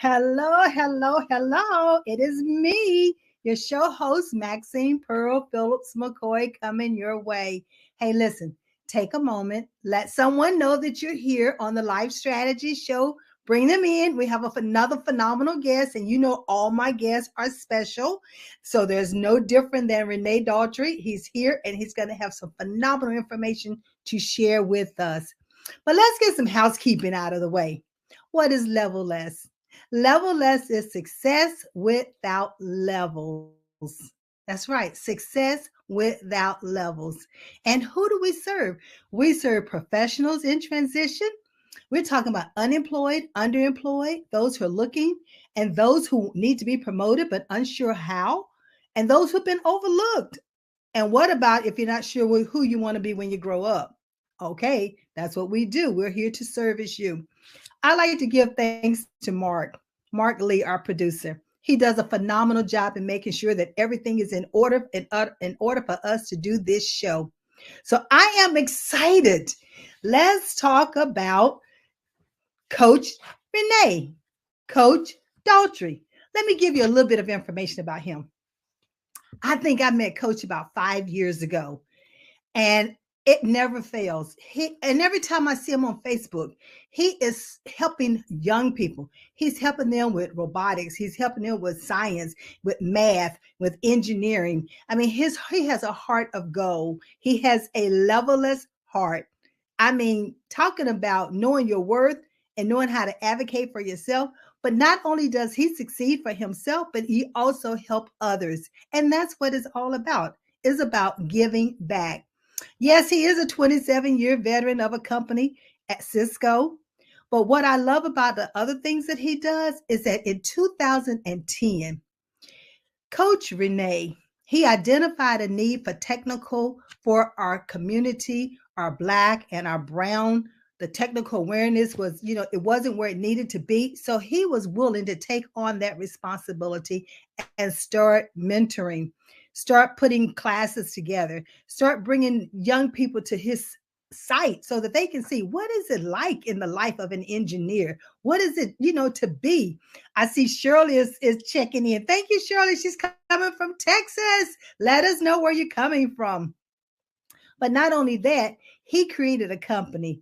Hello, hello, hello. It is me, your show host, Maxine Pearl Phillips McCoy, coming your way. Hey, listen, take a moment. Let someone know that you're here on the Life Strategy Show. Bring them in. We have another phenomenal guest, and you know all my guests are special. So there's no different than Renee Daughtry. He's here, and he's going to have some phenomenal information to share with us. But let's get some housekeeping out of the way. What is level less? Level less is success without levels. That's right, success without levels. And who do we serve? We serve professionals in transition. We're talking about unemployed, underemployed, those who are looking, and those who need to be promoted but unsure how, and those who've been overlooked. And what about if you're not sure who you want to be when you grow up? Okay, that's what we do. We're here to service you. I like to give thanks to Mark Lee, our producer. He does a phenomenal job in making sure that everything is in order for us to do this show. So I am excited. Let's talk about Coach Renee, Coach Daughtry. Let me give you a little bit of information about him. I think I met Coach about 5 years ago, and it never fails. And every time I see him on Facebook, he is helping young people. He's helping them with robotics. He's helping them with science, with math, with engineering. I mean, he has a heart of gold. He has a level-less heart. I mean, talking about knowing your worth and knowing how to advocate for yourself. But not only does he succeed for himself, but he also helps others. And that's what it's all about. It's about giving back. Yes, he is a 27-year veteran of a company at Cisco. But what I love about the other things that he does is that in 2010, Coach Renee, he identified a need for technical for our community, our Black and our Brown. The technical awareness was, it wasn't where it needed to be. So he was willing to take on that responsibility and start mentoring, start putting classes together, start bringing young people to his site so that they can see what is it like in the life of an engineer. What is it, to be? I see Shirley is checking in. Thank you, Shirley. She's coming from Texas. Let us know where you're coming from. But not only that, he created a company.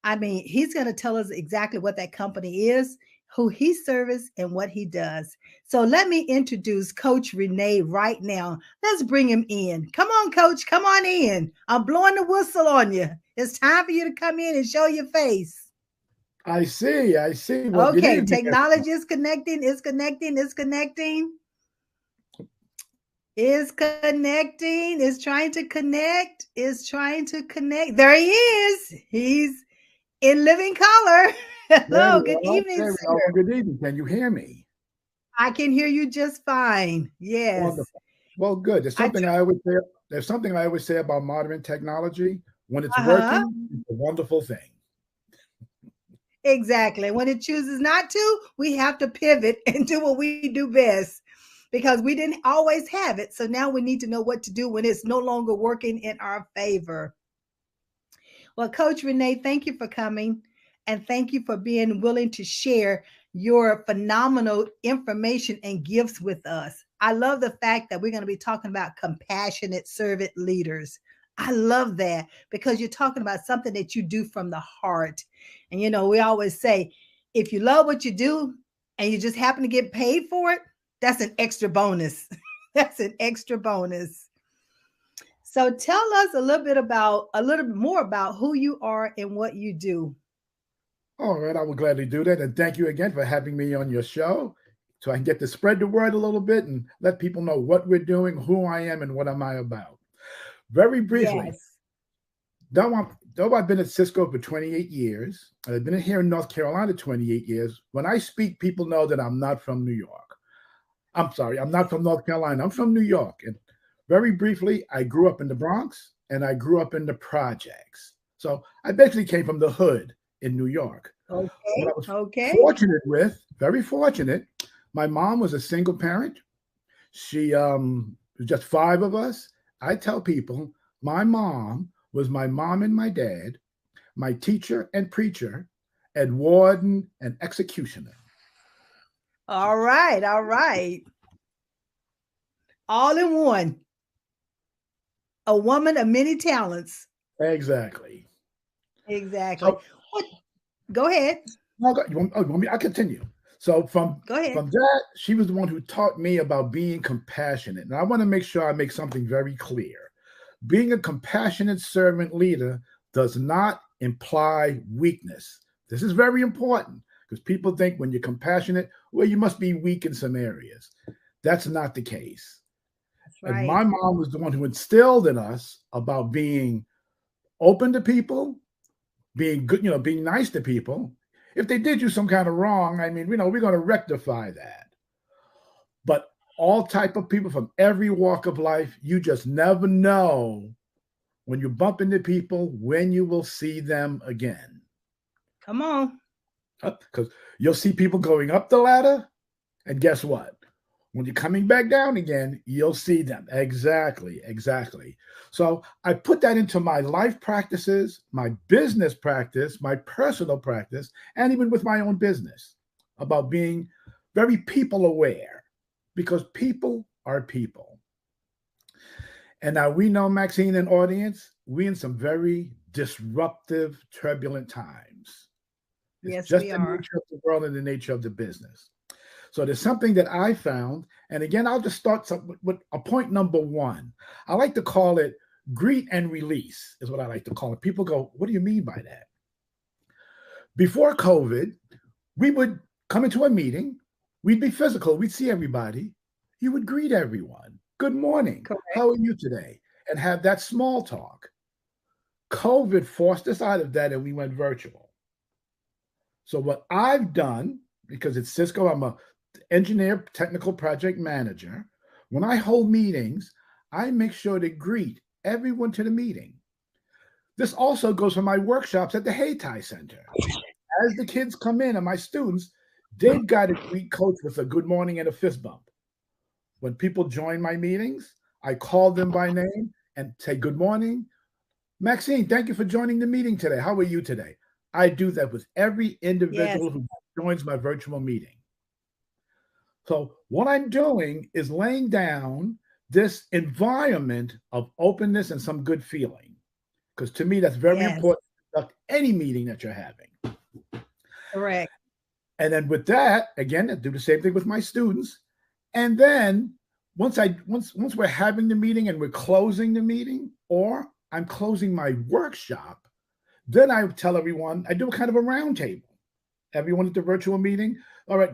I mean, he's going to tell us exactly what that company is, who he serves, and what he does. So let me introduce Coach Renee right now. Let's bring him in. Come on, Coach. Come on in. I'm blowing the whistle on you. It's time for you to come in and show your face. I see. I see. Well, good Okay, evening. technology is connecting. It's connecting. It's connecting. Is connecting, is trying to connect, is trying to connect. There he is. He's in living color. There Hello, we good are. evening, There we are. sir. Well, good evening. Can you hear me? I can hear you just fine. Yes. Wonderful. Well, good. There's I something I always say. There's something I always say about modern technology. When it's uh-huh. working, it's a wonderful thing. Exactly. When it chooses not to, we have to pivot and do what we do best because we didn't always have it. So now we need to know what to do when it's no longer working in our favor. Well, Coach Renee, thank you for coming and thank you for being willing to share your phenomenal information and gifts with us. I love the fact that we're going to be talking about compassionate servant leaders. I love that because you're talking about something that you do from the heart. And we always say, if you love what you do and you just happen to get paid for it, that's an extra bonus. That's an extra bonus. So tell us a little bit more about who you are and what you do. All right. I will gladly do that. And thank you again for having me on your show so I can get to spread the word a little bit and let people know what we're doing, who I am, and what am I about. Very briefly, Yes. though I've been at Cisco for 28 years, and I've been here in North Carolina 28 years, when I speak, people know that I'm not from New York. I'm sorry, I'm not from North Carolina. I'm from New York. And very briefly, I grew up in the Bronx and I grew up in the projects. So I basically came from the hood in New York. What I Okay. was Okay. fortunate with, very fortunate, my mom was a single parent. She was just five of us. I tell people my mom was my mom and my dad, my teacher and preacher, and warden and executioner. All right. All right. All in one. A woman of many talents. Exactly. Exactly. So, What? Go ahead. you want me? I continue. So Go ahead. from that, she was the one who taught me about being compassionate. And I want to make sure I make something very clear. Being a compassionate servant leader does not imply weakness. This is very important because people think when you're compassionate, well, you must be weak in some areas. That's not the case. That's And right. my mom was the one who instilled in us about being open to people, being good, being nice to people. If they did you some kind of wrong, I mean, we're going to rectify that. But all type of people from every walk of life, you just never know when you bump into people when you will see them again. Come on. Because you'll see people going up the ladder, and guess what? When you're coming back down again, you'll see them. Exactly, exactly. So I put that into my life practices, my business practice, my personal practice, and even with my own business about being very people aware because people are people. And now we know, Maxine and audience, we in some very disruptive, turbulent times. It's Yes, just we the are. nature of the world and the nature of the business. So there's something that I found, and again, I'll just start with a point number one. I like to call it greet and release, is what I like to call it. People go, "What do you mean by that?" Before COVID, we would come into a meeting, we'd be physical, we'd see everybody, you would greet everyone. Good morning. Correct. How are you today? And have that small talk. COVID forced us out of that and we went virtual. So what I've done, because it's Cisco, I'm a engineer, technical project manager. When I hold meetings, I make sure to greet everyone to the meeting. This also goes for my workshops at the Hayti Center. As the kids come in and my students, they've got to greet coach with a good morning and a fist bump. When people join my meetings, I call them by name and say, "Good morning. Maxine, thank you for joining the meeting today. How are you today?" I do that with every Yes. individual who joins my virtual meeting. So, what I'm doing is laying down this environment of openness and some good feeling. Because to me, that's very Yes. important to conduct any meeting that you're having. Correct. And then with that, again, I do the same thing with my students. And then once we're having the meeting and we're closing the meeting, or I'm closing my workshop, then I tell everyone, I do a kind of a roundtable. Everyone at the virtual meeting. All right,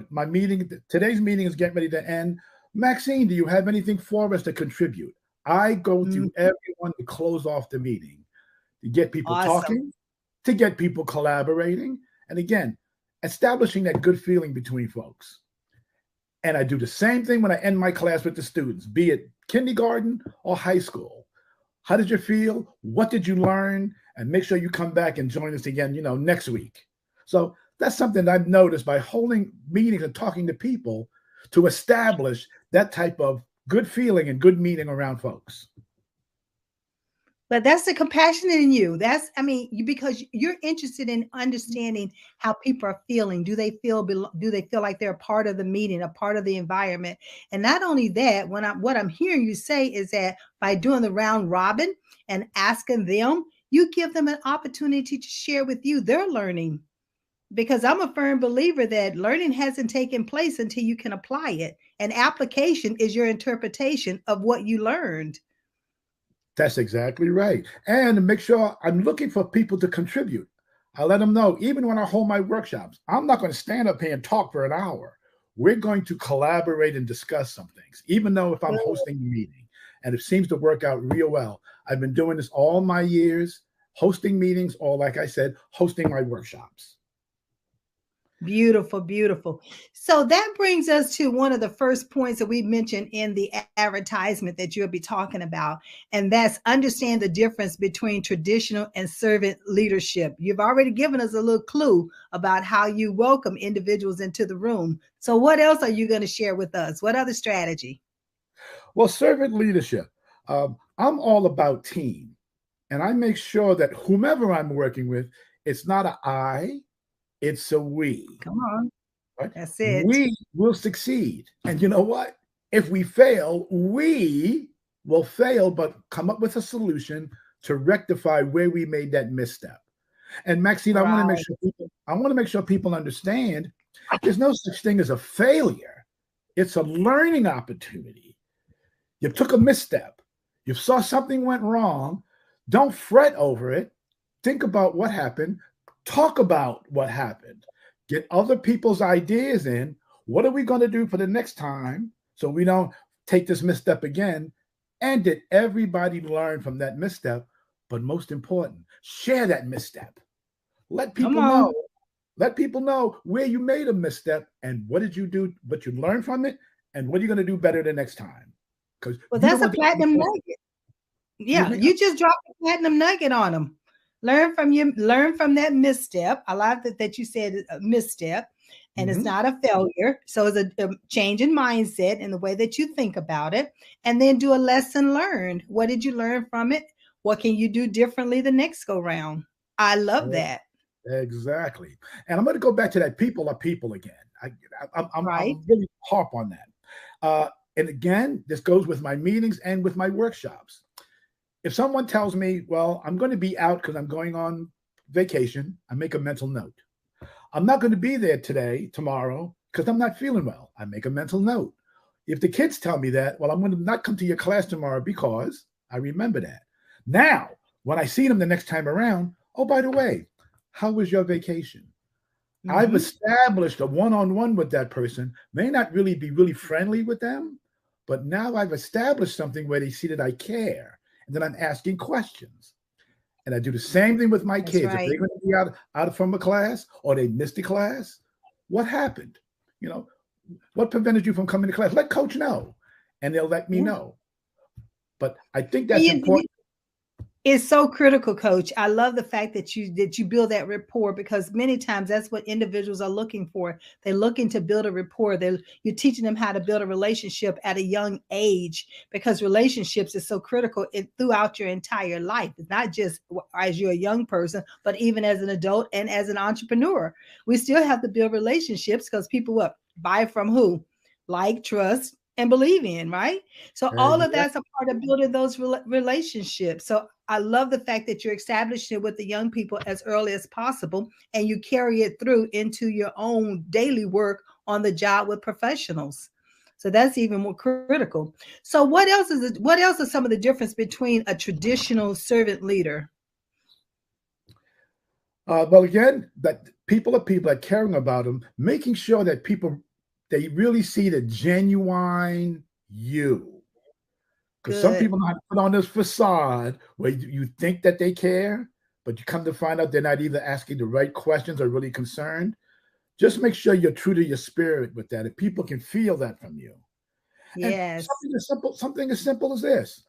today's meeting is getting ready to end. Maxine, do you have anything for us to contribute? I go Mm, through everyone to close off the meeting, to get people awesome. talking, to get people collaborating, and again, establishing that good feeling between folks. And I do the same thing when I end my class with the students, be it kindergarten or high school. How did you feel? What did you learn? And make sure you come back and join us again, next week. So that's something that I've noticed by holding meetings and talking to people to establish that type of good feeling and good meaning around folks. But that's the compassion in you. That's, I mean, because you're interested in understanding how people are feeling. Do they feel like they're a part of the meeting, a part of the environment? And not only that, what I'm hearing you say is that by doing the round robin and asking them, you give them an opportunity to share with you their learning. Because I'm a firm believer that learning hasn't taken place until you can apply it. And application is your interpretation of what you learned. That's exactly right. And to make sure I'm looking for people to contribute. I let them know, even when I hold my workshops, I'm not going to stand up here and talk for an hour. We're going to collaborate and discuss some things, even though if I'm hosting the meeting. And it seems to work out real well. I've been doing this all my years, hosting meetings, or like I said, hosting my workshops. Beautiful, beautiful. So that brings us to one of the first points that we mentioned in the advertisement that you'll be talking about, and that's understand the difference between traditional and servant leadership. You've already given us a little clue about how you welcome individuals into the room. So, what else are you going to share with us? What other strategy? Well, servant leadership, I'm all about team. And I make sure that whomever I'm working with, it's not a I, it's a we. Come on. Right? That's it. We will succeed. And you know what? If we fail, we will fail, but come up with a solution to rectify where we made that misstep. And Maxine, Right. I want to make sure people understand there's no such thing as a failure. It's a learning opportunity. You took a misstep. You saw something went wrong. Don't fret over it. Think about what happened. Talk about what happened. Get other people's ideas in. What are we going to do for the next time so we don't take this misstep again? And did everybody learn from that misstep? But most important, share that misstep. Let Come people on. know. Let people know where you made a misstep and what did you do, what you learned from it, and what are you going to do better the next time? Because Well, you don't that's a want to, platinum nugget. excuse Yeah, me. you just dropped a platinum nugget on them. Learn from that misstep. I like that you said a misstep, and it's Mhm. not a failure. So it's a change in mindset and the way that you think about it, and then do a lesson learned. What did you learn from it? What can you do differently the next go round? I love that. Exactly. And I'm going to go back to that people are people again. Right. I'm really harp on that. And again, this goes with my meetings and with my workshops. If someone tells me, well, I'm going to be out because I'm going on vacation, I make a mental note. I'm not going to be there today, tomorrow, because I'm not feeling well. I make a mental note. If the kids tell me that, well, I'm going to not come to your class tomorrow because I remember that. Now, when I see them the next time around, oh, by the way, how was your vacation? I've Mm-hmm. established a one-on-one with that person, may not really be really friendly with them, but now I've established something where they see that I care. And then I'm asking questions. And I do the same thing with my That's kids. If right. they're going to be out from a class or they missed a class, what happened? You know, what prevented you from coming to class? Let coach know, and they'll let me Yeah. know. But I think And that's important. it's so critical, coach. I love the fact that you build that rapport, because many times that's what individuals are looking for. They're looking to build a rapport. You're teaching them how to build a relationship at a young age, because relationships is so critical throughout your entire life. It's not just as you're a young person, but even as an adult and as an entrepreneur. We still have to build relationships, because people buy from who? Like, trust, and believe in, right? So all of that's a part of building those relationships. So I love the fact that you're establishing it with the young people as early as possible, and you carry it through into your own daily work on the job with professionals. So that's even more critical. So what else is some of the difference between a traditional servant leader? Well, again, that people are people that caring about them, making sure that people they really see the genuine you. Because some Good. people know how to put on this facade where you think that they care, but you come to find out they're not either asking the right questions or really concerned. Just make sure you're true to your spirit with that, and people can feel that from you. And Yes. something as simple as this: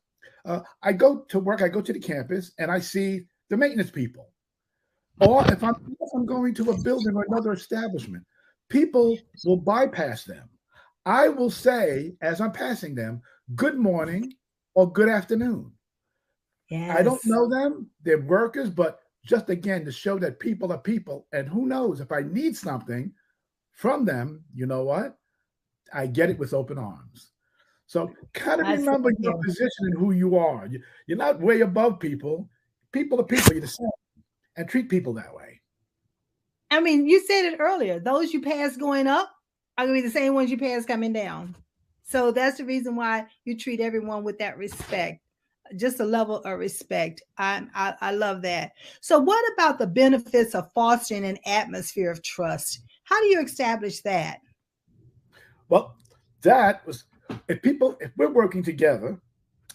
I go to work, I go to the campus, and I see the maintenance people. Or if I'm going to a building or another establishment, people will bypass them. I will say, as I'm passing them, good morning or good afternoon. I don't Yes. know them, they're workers, but just again to show that people are people. And who knows, if I need something from them, you know what? I get it with open arms. So kind of I said, remember yeah. your position and who you are. You're not way above people. People are people. You're the same, and treat people that way. I mean, you said it earlier. Those you pass going up are going to be the same ones you pass coming down. So that's the reason why you treat everyone with that respect, just a level of respect. I love that. So, what about the benefits of fostering an atmosphere of trust? How do you establish that? Well, that was if we're working together,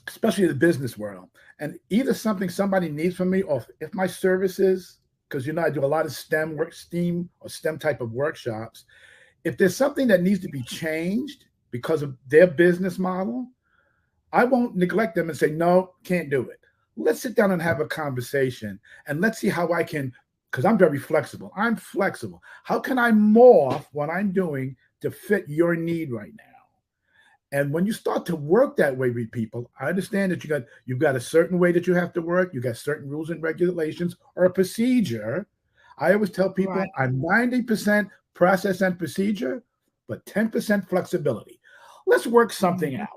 especially in the business world, and either something somebody needs from me, or if my services, because I do a lot of STEM work, STEAM or STEM type of workshops. If there's something that needs to be changed because of their business model, I won't neglect them and say, no, can't do it. Let's sit down and have a conversation and let's see how I can, because I'm very flexible. I'm flexible. How can I morph what I'm doing to fit your need right now? And when you start to work that way with people, I understand that you've got a certain way that you have to work, you got certain rules and regulations or a procedure. I always tell Right. people I'm 90% process and procedure, but 10% flexibility. Let's work something out.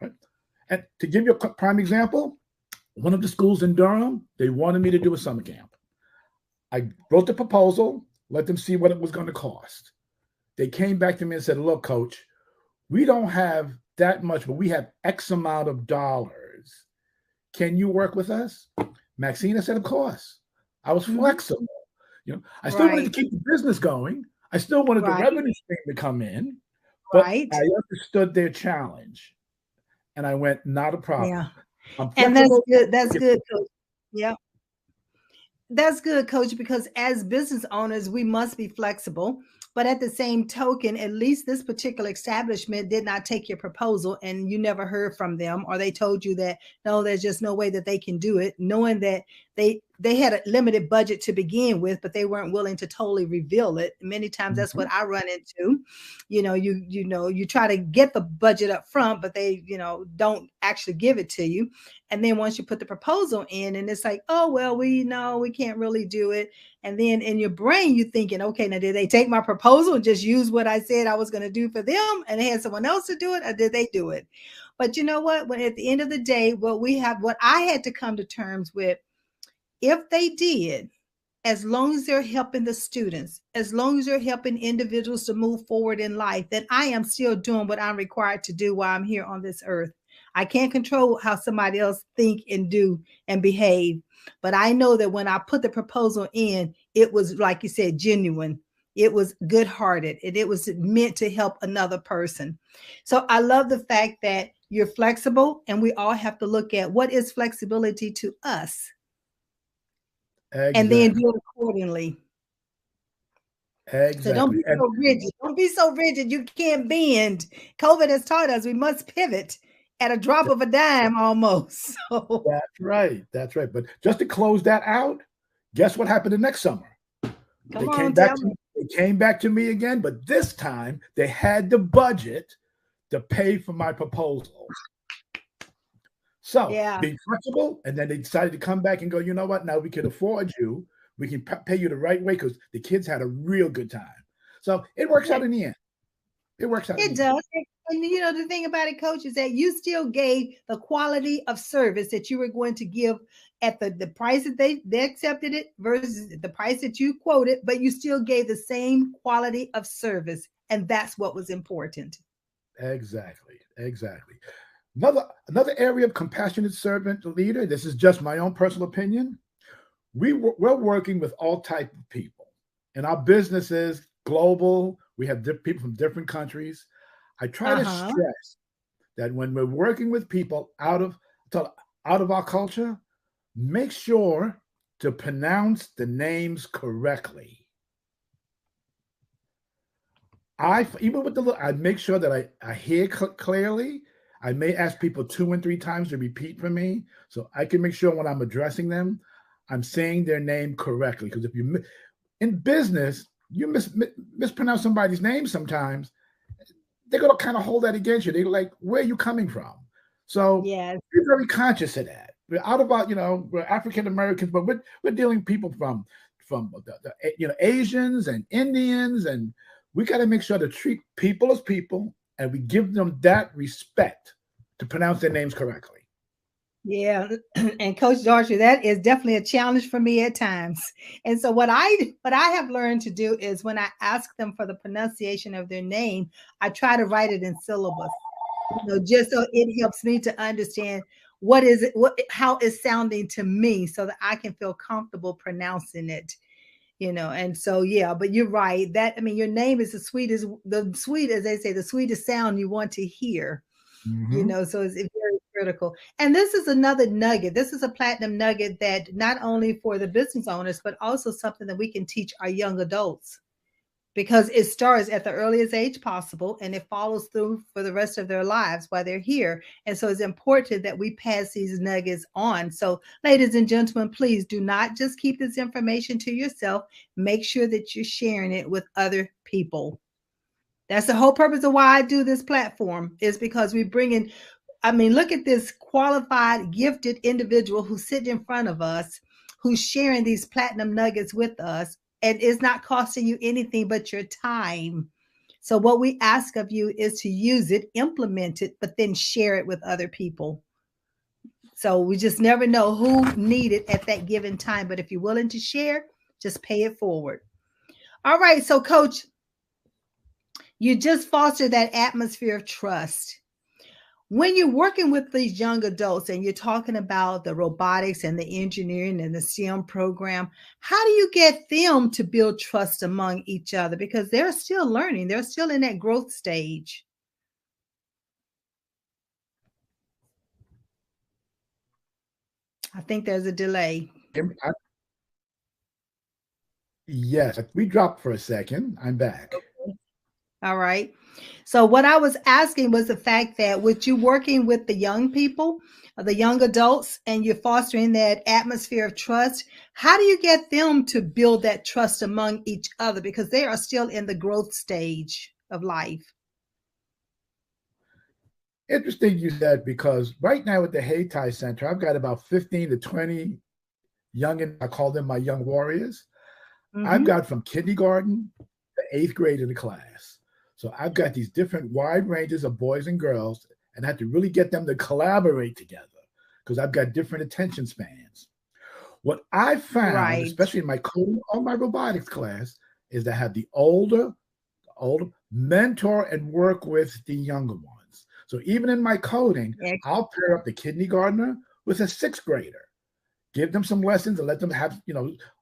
Right? And to give you a prime example, one of the schools in Durham, they wanted me to do a summer camp. I wrote the proposal, let them see what it was going to cost. They came back to me and said, look, coach, we don't have that much, but we have X amount of dollars. Can you work with us? Maxine, I said, of course. I was flexible. I still wanted to keep the business going. I still wanted the revenue stream to come in, but I understood their challenge. And I went, not a problem. Yeah. And that's good. That's good, Coach. Yeah. That's good, Coach, because as business owners, we must be flexible. But at the same token, at least this particular establishment did not take your proposal and you never heard from them, or they told you that, no, there's just no way that they can do it, knowing that they had a limited budget to begin with, but they weren't willing to totally reveal it. Many times that's what I run into. You try to get the budget up front, but they, don't actually give it to you. And then once you put the proposal in and it's like, oh, well, we can't really do it. And then in your brain, you're thinking, okay, now did they take my proposal and just use what I said I was going to do for them and they had someone else to do it, or did they do it? But you know what? When at the end of the day, what I had to come to terms with, if they did, as long as they're helping the students, as long as they're helping individuals to move forward in life, then I am still doing what I'm required to do while I'm here on this earth. I can't control how somebody else think and do and behave. But I know that when I put the proposal in, it was, like you said, genuine. It was good-hearted, and it was meant to help another person. So I love the fact that you're flexible, and we all have to look at what is flexibility to us. Exactly. And then do it accordingly. Exactly. So don't be so rigid. Don't be so rigid. You can't bend. COVID has taught us we must pivot at a drop of a dime almost. So. That's right. That's right. But just to close that out, guess what happened the next summer? They came back to me again, but this time they had the budget to pay for my proposal. So being flexible, and then they decided to come back and go, you know what? Now we can afford you. We can pay you the right way because the kids had a real good time. So it works out in the end. It works out. It does. And the thing about it, Coach, is that you still gave the quality of service that you were going to give at the price that they accepted it versus the price that you quoted, but you still gave the same quality of service. And that's what was important. Exactly. Another area of compassionate servant leader, this is just my own personal opinion. We're working with all types of people. And our business is global. We have people from different countries. I try to stress that when we're working with people out of our culture, make sure to pronounce the names correctly. I make sure that I hear clearly. I may ask people 2 and 3 times to repeat for me so I can make sure when I'm addressing them, I'm saying their name correctly. Because if you in business, you mispronounce somebody's name sometimes, they're going to kind of hold that against you. They're like, where are you coming from? So be very conscious of that. We're out about, we're African Americans, but we're dealing with people from the Asians and Indians, and we got to make sure to treat people as people, and we give them that respect to pronounce their names correctly. Yeah. And Coach Daughtry, that is definitely a challenge for me at times. And so what I have learned to do is when I ask them for the pronunciation of their name, I try to write it in syllables, just so it helps me to understand how it's sounding to me so that I can feel comfortable pronouncing it. And so, but you're right that, your name is the sweetest, as they say, the sweetest sound you want to hear, so it's very critical. And this is another nugget. This is a platinum nugget that not only for the business owners, but also something that we can teach our young adults, because it starts at the earliest age possible and it follows through for the rest of their lives while they're here. And so it's important that we pass these nuggets on. So ladies and gentlemen, please do not just keep this information to yourself. Make sure that you're sharing it with other people. That's the whole purpose of why I do this platform, is because we bring in, look at this qualified, gifted individual who's sitting in front of us, who's sharing these platinum nuggets with us. and it's not costing you anything but your time. So what we ask of you is to use it, implement it, but then share it with other people. So we just never know who need it at that given time. But if you're willing to share, just pay it forward. All right. So, Coach, you just foster that atmosphere of trust. When you're working with these young adults and you're talking about the robotics and the engineering and the STEM program, how do you get them to build trust among each other? Because they're still learning, they're still in that growth stage. I think there's a delay. Yes, we dropped for a second. I'm back. All right. So what I was asking was the fact that with you working with the young people, the young adults, and you're fostering that atmosphere of trust, how do you get them to build that trust among each other? Because they are still in the growth stage of life. Interesting you said, because right now at the Hayti Center, I've got about 15 to 20 young, I call them my young warriors. I've got from kindergarten to 8th grade in the class. So I've got these different wide ranges of boys and girls, and I have to really get them to collaborate together because I've got different attention spans. What I found, especially in my coding or my robotics class, is that I have the older mentor and work with the younger ones. So even in my coding, I'll pair up the kindergartner with a 6th grader, give them some lessons and let them have,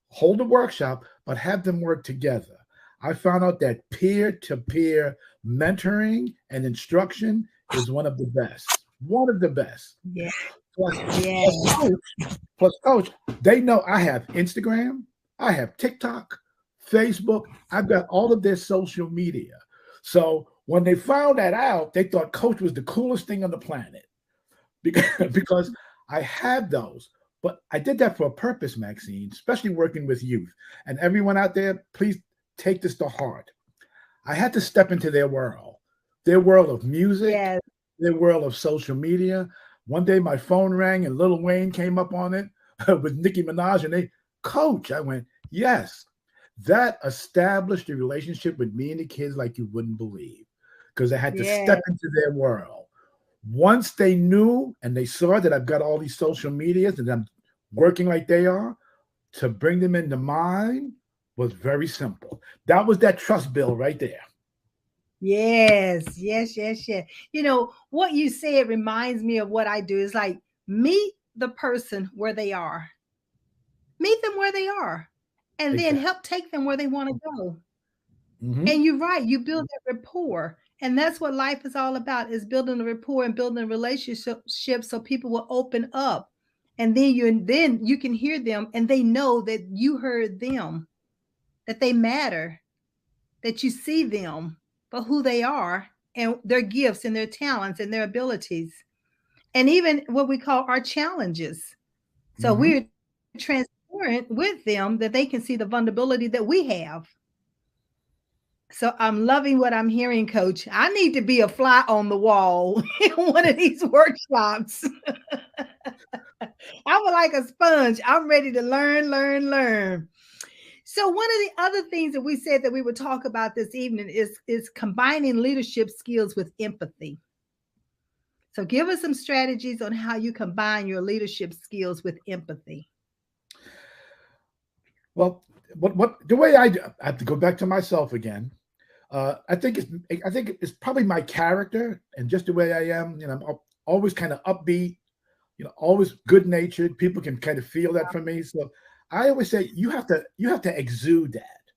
hold a workshop, but have them work together. I found out that peer-to-peer mentoring and instruction is one of the best. One of the best. Yeah. Plus, Coach, they know I have Instagram, I have TikTok, Facebook. I've got all of their social media. So when they found that out, they thought Coach was the coolest thing on the planet because I had those. But I did that for a purpose, Maxine, especially working with youth. And everyone out there, please take this to heart. I had to step into their world of music, their world of social media. One day my phone rang and Lil Wayne came up on it with Nicki Minaj, and they, Coach, I went, yes. That established a relationship with me and the kids like you wouldn't believe, because I had to step into their world. Once they knew and they saw that I've got all these social medias and I'm working like they are, to bring them into mine was very simple. That was that trust bill right there. Yes. What you said reminds me of what I do. Is like, meet the person where they are. Meet them where they are. And then help take them where they want to go. And you're right. You build that rapport. And that's what life is all about, is building a rapport and building a relationship so people will open up. And then you can hear them and they know that you heard them, that they matter, that you see them for who they are and their gifts and their talents and their abilities. And even what we call our challenges. So we're transparent with them that they can see the vulnerability that we have. So I'm loving what I'm hearing, Coach. I need to be a fly on the wall in one of these workshops. I'm like a sponge. I'm ready to learn. So one of the other things that we said that we would talk about this evening is combining leadership skills with empathy. So give us some strategies on how you combine your leadership skills with empathy. Well, what the way I have to go back to myself again. I think it's probably my character and just the way I am. I'm always kind of upbeat, always good natured. People can kind of feel that from me. So I always say you have to exude that,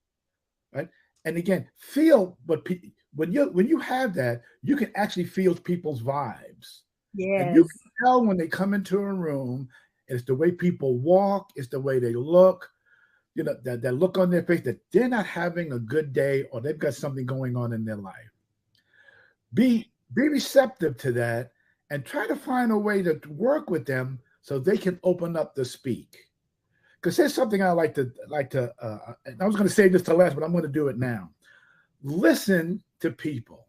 right? And again, feel what when you have that, you can actually feel people's vibes. Yes. And you can tell when they come into a room. It's the way people walk. It's the way they look. That look on their face that they're not having a good day or they've got something going on in their life. Be receptive to that and try to find a way to work with them so they can open up to speak. Because there's something I like to. I was going to say this to last, but I'm going to do it now. Listen to people,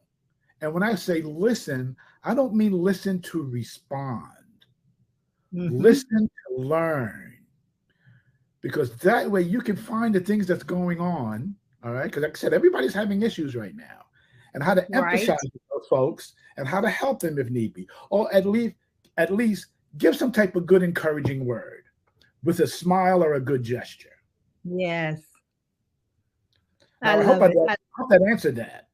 and when I say listen, I don't mean listen to respond. Listen to learn. because that way you can find the things that's going on. All right. Because like I said, everybody's having issues right now, and how to Right. empathize with those folks and how to help them if need be, or at least give some type of good encouraging word with a smile or a good gesture. Yes. I Now I hope love I, it. I hope that answered that.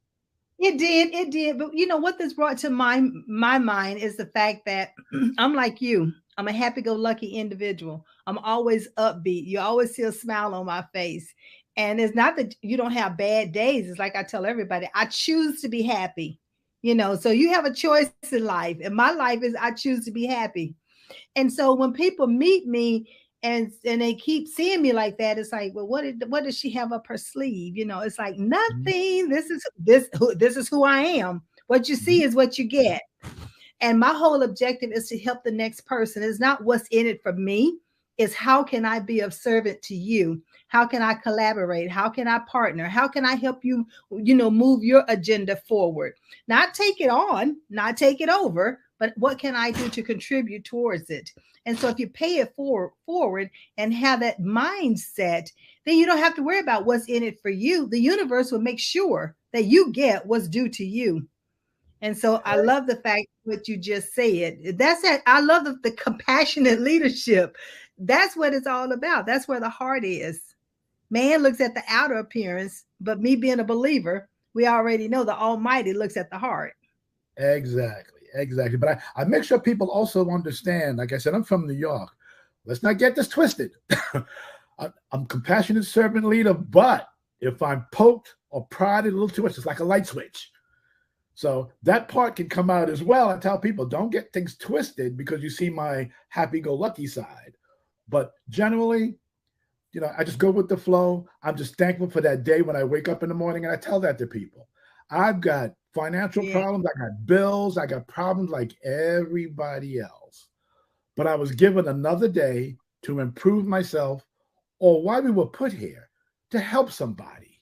It did, it did. But you know what this brought to my mind is the fact that I'm like you. I'm a happy-go-lucky individual. I'm always upbeat. You always see a smile on my face. And it's not that you don't have bad days. It's like I tell everybody, I choose to be happy. So you have a choice in life. And my life is I choose to be happy. And so when people meet me and they keep seeing me like that, it's like, well, what does she have up her sleeve? It's like Mhm, nothing. This is who I am. What you see mhm. is what you get. And my whole objective is to help the next person. It's not what's in it for me. It's how can I be of servant to you? How can I collaborate? How can I partner? How can I help you, move your agenda forward? Not take it on, not take it over, but what can I do to contribute towards it? And so if you pay it forward and have that mindset, then you don't have to worry about what's in it for you. The universe will make sure that you get what's due to you. And so I love the fact what you just said. That's it. I love the compassionate leadership. That's what it's all about. That's where the heart is. Man looks at the outer appearance, but me being a believer, we already know the Almighty looks at the heart. Exactly, exactly. But I make sure people also understand. Like I said, I'm from New York. Let's not get this twisted. I'm compassionate servant leader, but if I'm poked or prodded a little too much, it's like a light switch. So that part can come out as well. I tell people, don't get things twisted because you see my happy-go-lucky side. But generally, I just go with the flow. I'm just thankful for that day when I wake up in the morning, and I tell that to people. I've got financial Yeah. problems. I got bills. I got problems like everybody else. But I was given another day to improve myself or why we were put here to help somebody.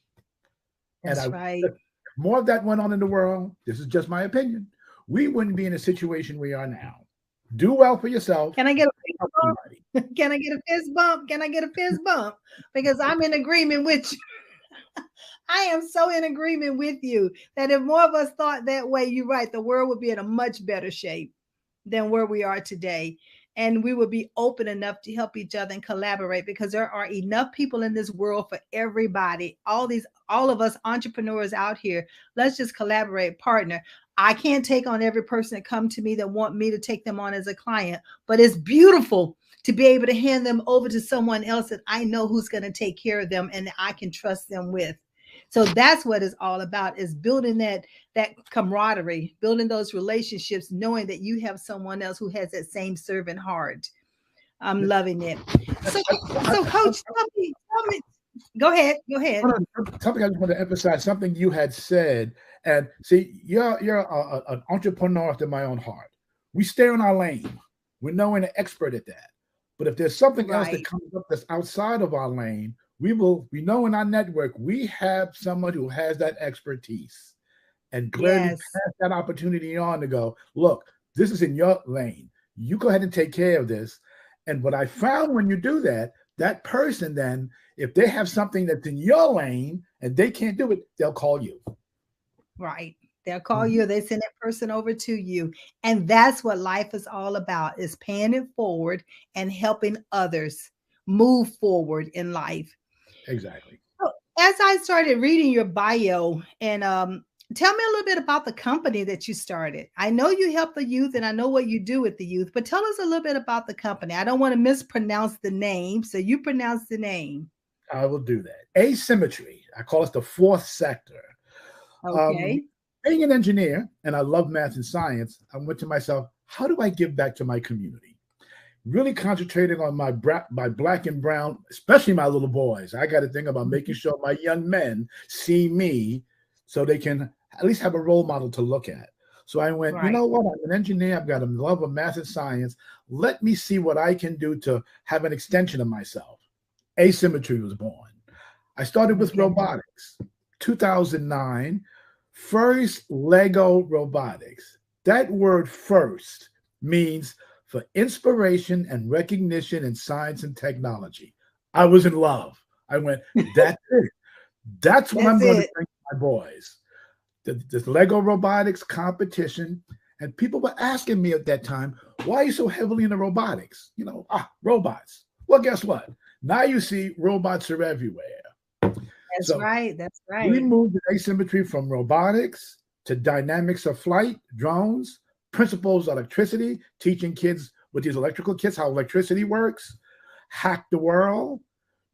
And That's right. if more of that went on in the world, this is just my opinion, we wouldn't be in a situation we are now. Do well for yourself. Can I get a fist Help somebody. bump? Can I get a fist bump? Can I get a fist bump? Because I'm in agreement with you. I am so in agreement with you that if more of us thought that way, you're right, the world would be in a much better shape than where we are today. And we would be open enough to help each other and collaborate because there are enough people in this world for everybody. All of us entrepreneurs out here, let's just collaborate, partner. I can't take on every person that come to me that want me to take them on as a client, but it's beautiful to be able to hand them over to someone else that I know who's going to take care of them and I can trust them with. So that's what it's all about, is building that camaraderie, building those relationships, knowing that you have someone else who has that same servant heart. I'm loving it. So, so Coach, tell me. Go ahead. Something I just want to emphasize, something you had said, and see, you're an entrepreneur after my own heart. We stay in our lane. We're knowing an expert at that. But if there's something else that Right. comes up that's outside of our lane, we know in our network we have someone who has that expertise and gladly Yes. pass that opportunity on to go, look, this is in your lane. You go ahead and take care of this. And what I found when you do that, that person then, if they have something that's in your lane and they can't do it, they'll call you. Right. They'll call Mhm. you, they send that person over to you. And that's what life is all about, is paying it forward and helping others move forward in life. Exactly. So, as I started reading your bio, and tell me a little bit about the company that you started. I know you help the youth, and I know what you do with the youth, but tell us a little bit about the company. I don't want to mispronounce the name, so you pronounce the name. I will do that. Asymmetry. I call it the fourth sector. Um, Okay. being an engineer, and I love math and science, I went to myself, how do I give back to my community? Really concentrating on my black and brown, especially my little boys. I got to think about making sure my young men see me so they can at least have a role model to look at. So I went, you Right. know what? I'm an engineer. I've got a love of math and science. Let me see what I can do to have an extension of myself. Asymmetry was born. I started with Okay. robotics. 2009, first Lego robotics. That word first means for inspiration and recognition in science and technology. I was in love. I went, that's it. That's what That's I'm going to it. bring to my boys. This Lego robotics competition. And people were asking me at that time, why are you so heavily into robotics? Robots. Well, guess what? Now you see robots are everywhere. That's So right. That's we right. moved the asymmetry from robotics to dynamics of flight, drones, principles of electricity, teaching kids with these electrical kits how electricity works, hack the world,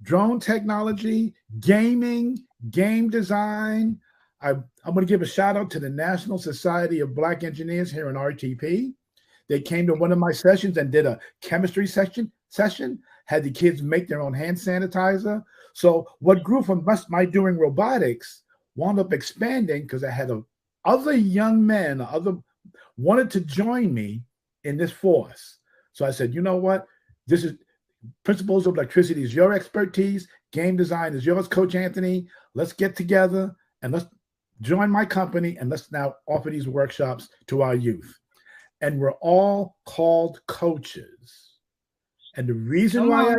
drone technology, gaming, game design. I'm going to give a shout out to the National Society of Black Engineers here in RTP. They came to one of my sessions and did a chemistry session, had the kids make their own hand sanitizer. So what grew from my doing robotics wound up expanding because I had other young men, other wanted to join me in this force. So I said, you know what? This is principles of electricity is your expertise. Game design is yours, Coach Anthony. Let's get together and let's join my company and let's now offer these workshops to our youth. And we're all called coaches. And the reason why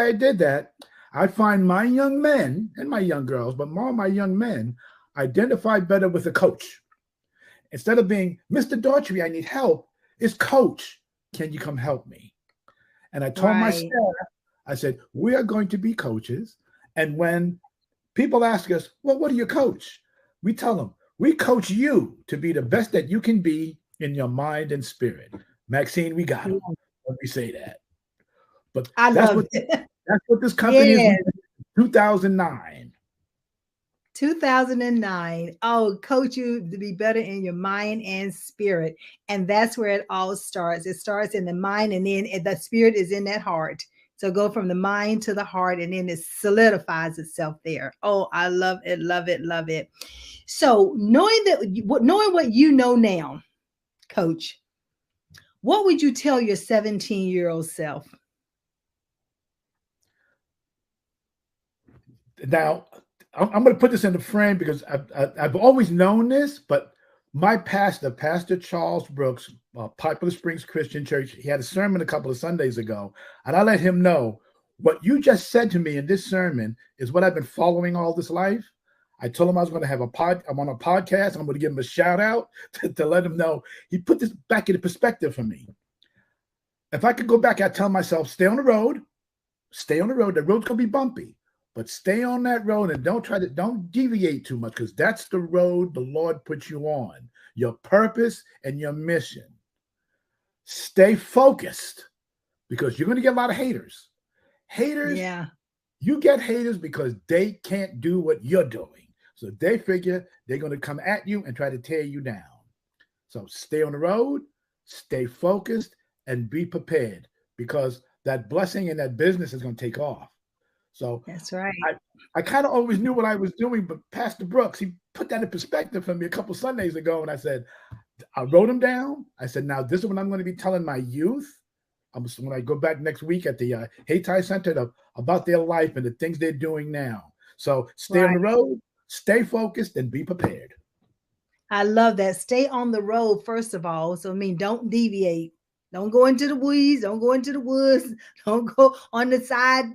I did that, I find my young men and my young girls, but more my young men, identify better with a coach. Instead of being Mr. Daughtry, I need help, it's Coach, can you come help me? And I told my staff, I said, we are going to be coaches. And when people ask us, well, what do you coach? We tell them, we coach you to be the best that you can be in your mind and spirit. Maxine, we got them when we say that. But that's what this company is. 2009. 2009. Oh, coach you to be better in your mind and spirit. And that's where it all starts. It starts in the mind, and then the spirit is in that heart. So go from the mind to the heart, and then it solidifies itself there. Oh, I love it, love it, love it. So knowing what you know now, Coach, what would you tell your 17-year-old self? Now, I'm going to put this in the frame because I've always known this, but my pastor, Pastor Charles Brooks, Poplar Springs Christian Church, he had a sermon a couple of Sundays ago, and I let him know what you just said to me in this sermon is what I've been following all this life. I told him I was going to have I'm on a podcast. I'm going to give him a shout out to let him know. He put this back into perspective for me. If I could go back, I'd tell myself, stay on the road. Stay on the road. The road's going to be bumpy, but stay on that road and don't deviate too much, because that's the road the Lord put you on, your purpose and your mission. Stay focused, because you're going to get a lot of haters. Yeah. You get haters because they can't do what you're doing. So they figure they're going to come at you and try to tear you down. So stay on the road, stay focused, and be prepared, because that blessing and that business is going to take off. So that's right. I kind of always knew what I was doing, but Pastor Brooks, he put that in perspective for me a couple Sundays ago. And I wrote them down. I said, now this is what I'm going to be telling my youth. When I go back next week at the Hayti Center about their life and the things they're doing now. So stay on the road, stay focused, and be prepared. I love that. Stay on the road, first of all. So, don't deviate. Don't go into the weeds. Don't go into the woods. Don't go on the side,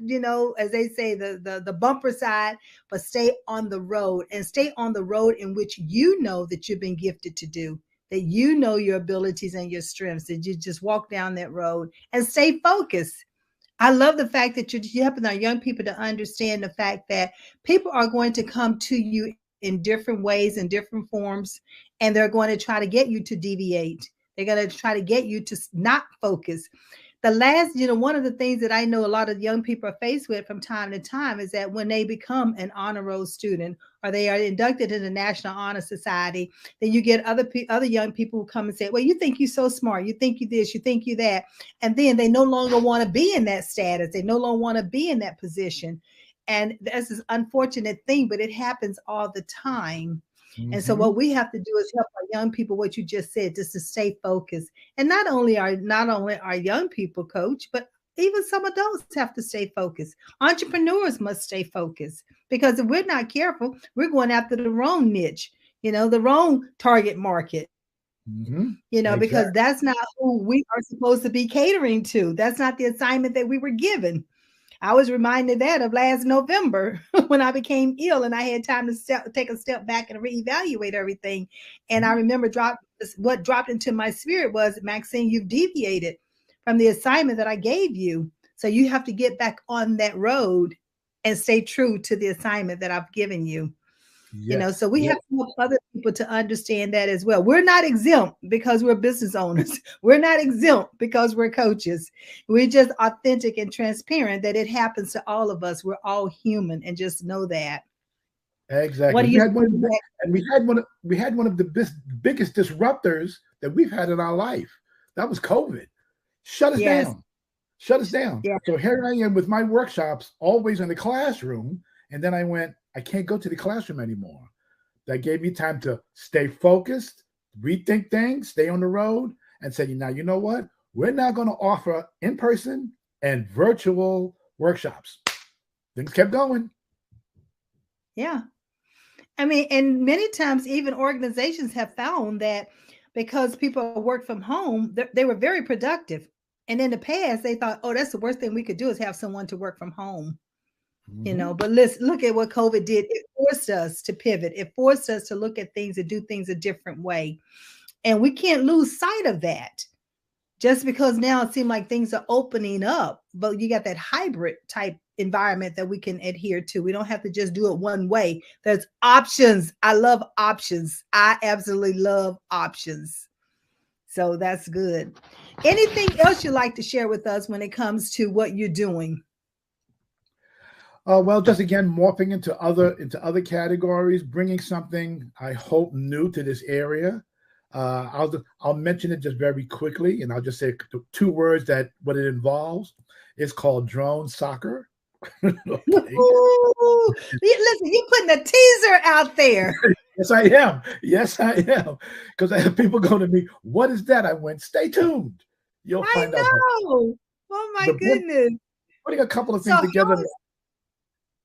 as they say, the bumper side, but stay on the road, and stay on the road in which you know that you've been gifted to do, that you know your abilities and your strengths, that you just walk down that road and stay focused. I love the fact that you're helping our young people to understand the fact that people are going to come to you in different ways, in different forms, and they're going to try to get you to deviate. They're going to try to get you to not focus. The last, one of the things that I know a lot of young people are faced with from time to time is that when they become an honor roll student, or they are inducted in the National Honor Society, then you get other young people who come and say, well, you think you're so smart. You think you this, you think you that. And then they no longer want to be in that status. They no longer want to be in that position. And that's an unfortunate thing, but it happens all the time. Mm-hmm. And so what we have to do is help our young people, what you just said, just to stay focused. And not only our young people, Coach, but even some adults have to stay focused. Entrepreneurs must stay focused, because if we're not careful, we're going after the wrong niche, the wrong target market. Mm-hmm. Exactly. Because that's not who we are supposed to be catering to. That's not the assignment that we were given. I was reminded that of last November when I became ill and I had time to take a step back and reevaluate everything. And I remember what dropped into my spirit was, Maxine, you've deviated from the assignment that I gave you. So you have to get back on that road and stay true to the assignment that I've given you. Yes. So we have to help other people to understand that as well. We're not exempt because we're business owners. We're not exempt because we're coaches. We're just authentic and transparent that it happens to all of us. We're all human, and just know that. Exactly. What do We you had one, think? and we had one of the biggest disruptors that we've had in our life. That was COVID. Shut us Yes. down. Shut us down. Yeah. So here I am with my workshops always in the classroom. And then I went, I can't go to the classroom anymore. That gave me time to stay focused, rethink things, stay on the road, and say, now, you know what? We're now going to offer in-person and virtual workshops. Things kept going. Yeah. I mean, and many times even organizations have found that because people work from home, they were very productive. And in the past, they thought, oh, that's the worst thing we could do is have someone to work from home. But let's look at what COVID did. It forced us to pivot. It forced us to look at things and do things a different way. And we can't lose sight of that just because now it seems like things are opening up, but you got that hybrid type environment that we can adhere to. We don't have to just do it one way. There's options. I love options. I absolutely love options. So that's good. Anything else you'd like to share with us when it comes to what you're doing? Well, just again, morphing into other categories, bringing something I hope new to this area. I'll mention it just very quickly, and I'll just say two words that what it involves. It's called drone soccer. Okay. Ooh, listen, you're putting a teaser out there. Yes, I am. Yes, I am. Because I have people going to me, what is that? I went, stay tuned. You'll find out. Oh my goodness. Putting a couple of things together.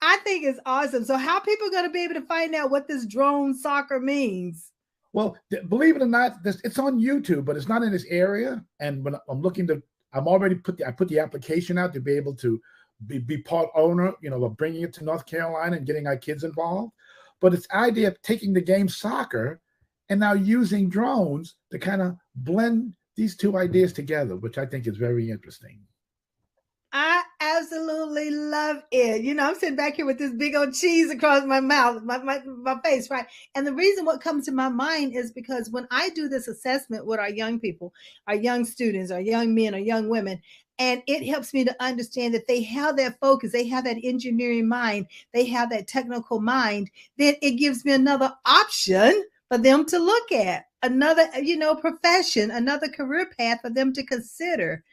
I think it's awesome. So how are people going to be able to find out what this drone soccer means? Well, believe it or not, it's on YouTube, but it's not in this area. And when I'm looking to, I put the application out to be able to be part owner, of bringing it to North Carolina and getting our kids involved. But it's the idea of taking the game soccer and now using drones to kind of blend these two ideas together, which I think is very interesting. I absolutely love it. I'm sitting back here with this big old cheese across my mouth, my face, right? And the reason what comes to my mind is because when I do this assessment with our young people, our young students, our young men, our young women, and it helps me to understand that they have that focus, they have that engineering mind, they have that technical mind, then it gives me another option for them to look at, another, profession, another career path for them to consider.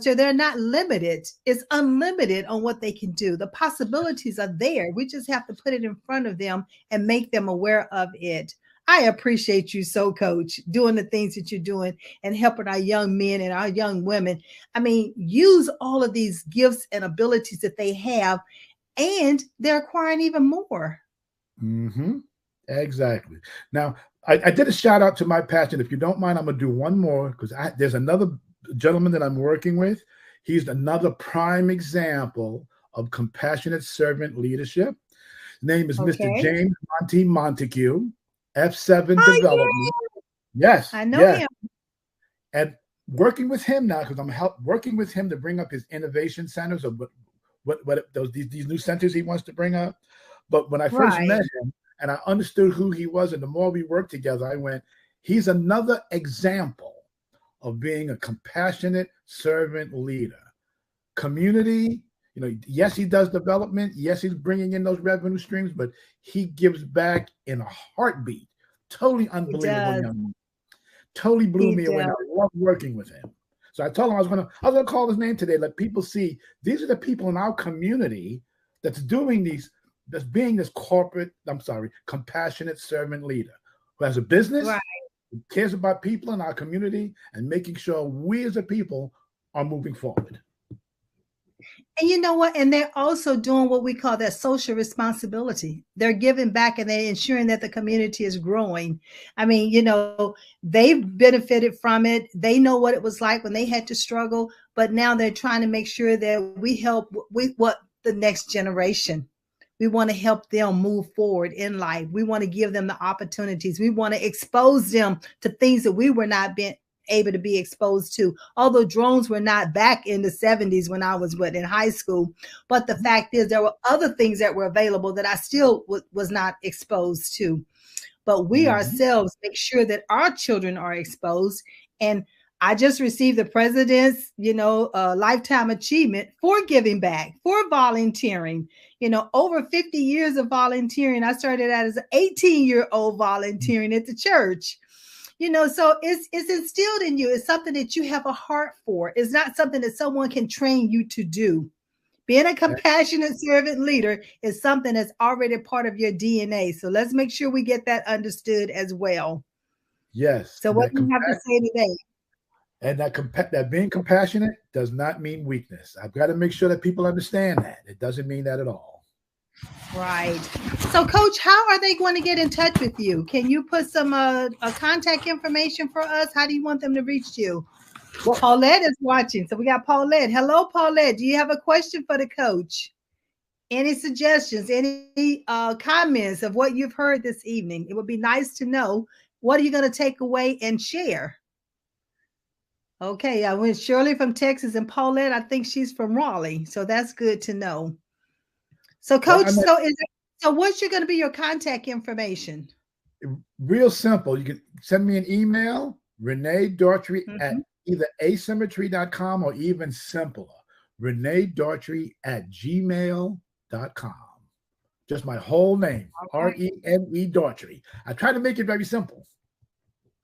So they're not limited. It's unlimited on what they can do. The possibilities are there. We just have to put it in front of them and make them aware of it. I appreciate you so, Coach, doing the things that you're doing and helping our young men and our young women. I mean, use all of these gifts and abilities that they have, and they're acquiring even more. Mm-hmm. Exactly. Now, I did a shout out to my passion. If you don't mind, I'm going to do one more because there's another gentleman that I'm working with. He's another prime example of compassionate servant leadership. His name is Mr. James Montague, F7 Development. Yeah. Yes. I know him. And working with him now, because I'm working with him to bring up his innovation centers of these new centers he wants to bring up. But when I first met him and I understood who he was, and the more we worked together, I went, he's another example of being a compassionate servant leader. Community, yes, he does development. Yes, he's bringing in those revenue streams, but he gives back in a heartbeat. Totally unbelievable young man. Totally blew me away. I love working with him. So I told him I was gonna call his name today, let people see these are the people in our community that's being this compassionate servant leader who has a business, who cares about people in our community, and making sure we as a people are moving forward. And you know what? And they're also doing what we call that social responsibility. They're giving back and they're ensuring that the community is growing. I mean, they've benefited from it. They know what it was like when they had to struggle, but now they're trying to make sure that we help with what the next generation. We want to help them move forward in life. We want to give them the opportunities. We want to expose them to things that we were not being able to be exposed to. Although drones were not back in the 70s when I was in high school, but the fact is there were other things that were available that I still was not exposed to. But we ourselves make sure that our children are exposed. And I just received the president's, lifetime achievement for giving back, for volunteering. Over 50 years of volunteering. I started out as an 18-year-old volunteering at the church. So it's instilled in you. It's something that you have a heart for. It's not something that someone can train you to do. Being a compassionate servant leader is something that's already part of your DNA. So let's make sure we get that understood as well. Yes. So what do you have to say today? And that being compassionate does not mean weakness. I've got to make sure that people understand that. It doesn't mean that at all. Right. So, Coach, how are they going to get in touch with you? Can you put some contact information for us? How do you want them to reach you? Well, Paulette is watching. So we got Paulette. Hello, Paulette. Do you have a question for the coach? Any suggestions, any comments of what you've heard this evening? It would be nice to know. What are you going to take away and share? Okay, I went Shirley from Texas and Paulette, I think she's from Raleigh. So that's good to know. So, Coach, so what's going to be your contact information? Real simple. You can send me an email, Renee Daughtry at either asymmetry.com or even simpler, Renee Daughtry at gmail.com. Just my whole name, Rene Daughtry. I try to make it very simple.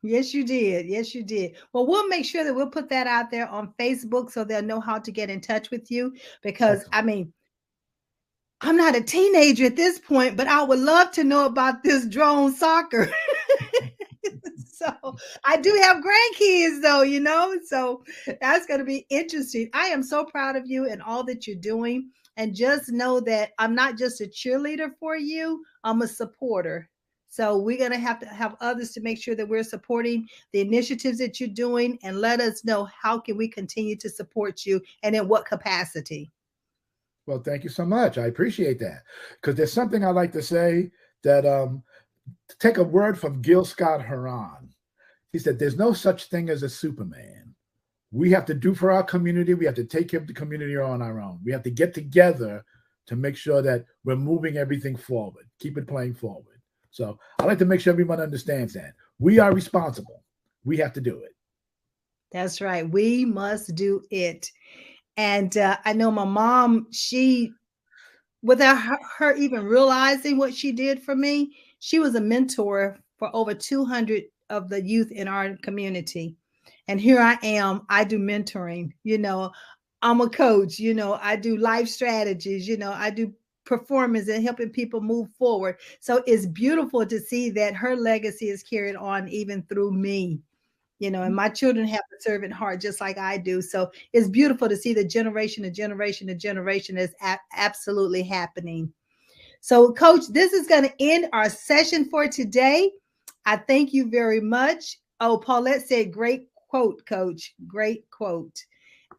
Yes, you did. Yes, you did. Well, we'll make sure that we'll put that out there on Facebook so they'll know how to get in touch with you. Because, I mean, I'm not a teenager at this point, but I would love to know about this drone soccer. So I do have grandkids though, so that's going to be interesting. I am so proud of you and all that you're doing. And just know that I'm not just a cheerleader for you. I'm a supporter. So we're going to have others to make sure that we're supporting the initiatives that you're doing, and let us know how can we continue to support you and in what capacity. Well, thank you so much. I appreciate that. Because there's something I like to say that to take a word from Gil Scott-Heron. He said, there's no such thing as a Superman. We have to do for our community. We have to take care of the community on our own. We have to get together to make sure that we're moving everything forward, keep it playing forward. So I like to make sure everyone understands that. We are responsible. We have to do it. That's right. We must do it. And I know my mom, she, without her even realizing what she did for me, she was a mentor for over 200 of the youth in our community. And here I am, I do mentoring, I'm a coach, I do life strategies, I do performance and helping people move forward. So it's beautiful to see that her legacy is carried on even through me. And my children have a servant heart just like I do. So it's beautiful to see the generation to generation to generation is absolutely happening. So, Coach, this is going to end our session for today. I thank you very much. Oh, Paulette said, great quote, Coach. Great quote.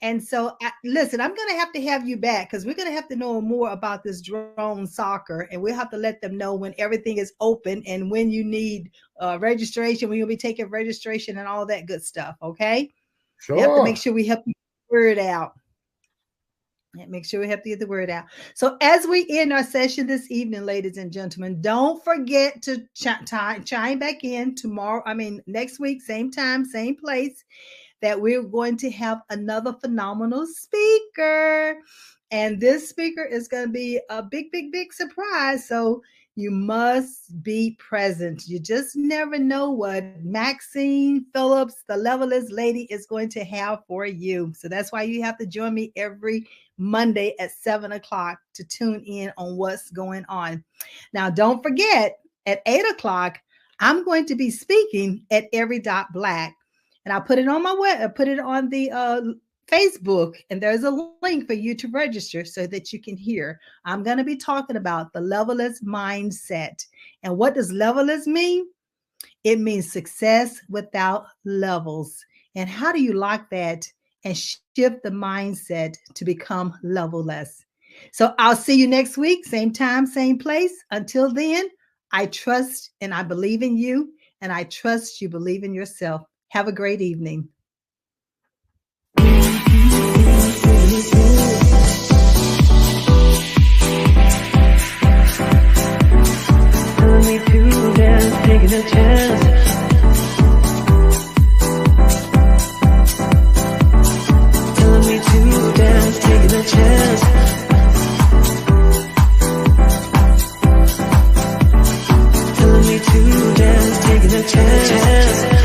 And so, listen, I'm going to have you back because we're going to have to know more about this drone soccer. And we'll have to let them know when everything is open and when you need registration, when you'll be taking registration and all that good stuff. Okay? Sure. We have to make sure we help you get the word out. Make sure we have to get the word out. So as we end our session this evening, ladies and gentlemen, don't forget to chime back in next week, same time, same place, that we're going to have another phenomenal speaker. And this speaker is going to be a big, big, big surprise. So you must be present. You just never know what Maxine Phillips, the Levelist lady, is going to have for you. So that's why you have to join me every Monday at 7:00 to tune in on what's going on. Now, don't forget, at 8:00, I'm going to be speaking at Every Dot Black. And I put it on my web. I put it on the Facebook, and there's a link for you to register so that you can hear. I'm going to be talking about the leveless mindset. And what does leveless mean? It means success without levels. And how do you lock that and shift the mindset to become levelless? So I'll see you next week, same time, same place. Until then, I trust and I believe in you, and I trust you believe in yourself. Have a great evening. Telling me to dance, taking a chance. Telling me to dance, taking a chance. Telling me to dance, taking a chance.